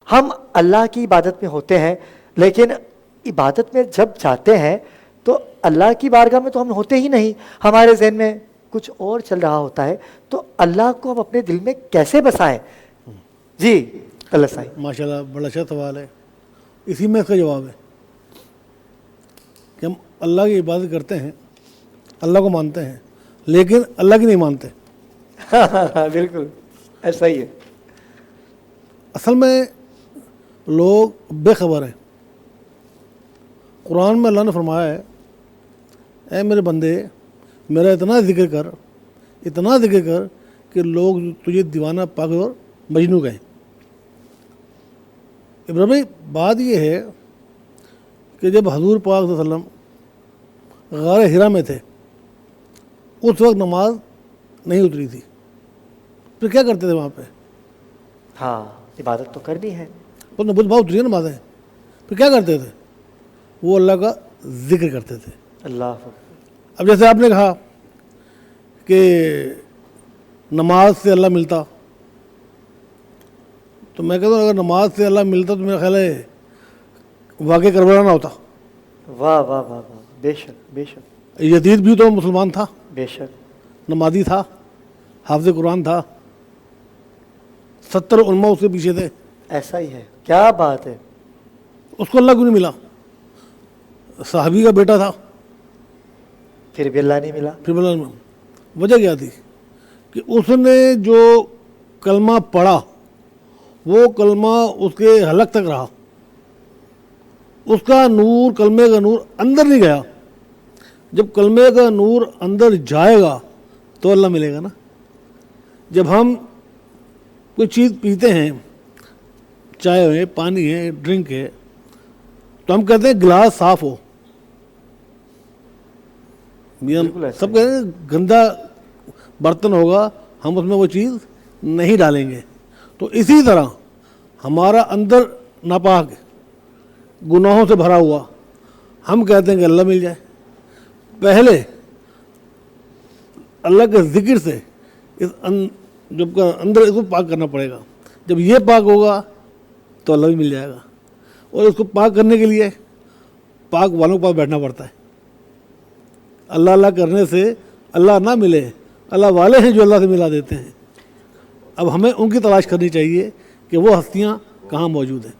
ہم اللہ کی عبادت میں ہوتے ہیں، لیکن عبادت میں جب جاتے ہیں تو اللہ کی بارگاہ میں تو ہم ہوتے ہی نہیں، ہمارے ذہن میں کچھ اور چل رہا ہوتا ہے. تو اللہ کو ہم اپنے دل میں کیسے بسائیں؟ جی اللہ صاحب. ماشاء اللہ، بڑا اچھا سوال ہے. اسی میں اس کا جواب ہے کہ ہم اللہ کی عبادت کرتے ہیں، اللہ کو مانتے ہیں، لیکن اللہ کی نہیں مانتے. بالکل ایسا ہی ہے. اصل میں لوگ بے خبر ہیں. قرآن میں اللہ نے فرمایا ہے، اے میرے بندے میرا اتنا ذکر کر، اتنا ذکر کر کہ لوگ تجھے دیوانہ پاگل اور مجنوں کہیں. ابراہیم بھائی بات یہ ہے کہ جب حضور پاک صلی اللہ علیہ وسلم غار حرا میں تھے، اس وقت نماز نہیں اتری تھی. پھر کیا کرتے تھے وہاں پہ؟ ہاں عبادت تو کرنی ہے. تو نبوت بہت اتری نمازیں. پھر کیا کرتے تھے؟ وہ اللہ کا ذکر کرتے تھے. اللہ. اب جیسے آپ نے کہا کہ نماز سے اللہ ملتا، تو میں کہتا ہوں اگر نماز سے اللہ ملتا تو میرا خیال ہے واقع کربلا نہ ہوتا. واہ واہ واہ واہ، بے شک بے شک. یزید بھی تو مسلمان تھا، بے شک. نمازی تھا، حافظ قرآن تھا، 70 علماء اس کے پیچھے تھے. ایسا ہی ہے، کیا بات ہے. اس کو اللہ کیوں نہیں ملا؟ صحابی کا بیٹا تھا، پھر بھی اللہ نہیں ملا. پھر اللہ. وجہ کیا تھی؟ کہ اس نے جو کلمہ پڑھا وہ کلمہ اس کے حلق تک رہا، اس کا نور، کلمے کا نور اندر نہیں گیا. جب کلمے کا نور اندر جائے گا تو اللہ ملے گا نا. جب ہم کوئی چیز پیتے ہیں، چائے ہے، پانی ہے، ڈرنک ہے، تو ہم کہتے ہیں گلاس صاف ہو. سب کہتے ہیں گندا برتن ہوگا، ہم اس میں وہ چیز نہیں ڈالیں گے. تو اسی طرح ہمارا اندر ناپاک گناہوں سے بھرا ہوا، ہم کہتے ہیں کہ اللہ مل جائے. پہلے اللہ کے ذکر سے جب اندر اس کو پاک کرنا پڑے گا. جب یہ پاک ہوگا تو اللہ بھی مل جائے گا. اور اس کو پاک کرنے کے لیے پاک والوں کے پاس بیٹھنا پڑتا ہے. اللہ اللہ کرنے سے اللہ نہ ملے، اللہ والے ہیں جو اللہ سے ملا دیتے ہیں. اب ہمیں ان کی تلاش کرنی چاہیے کہ وہ ہستیاں کہاں موجود ہیں.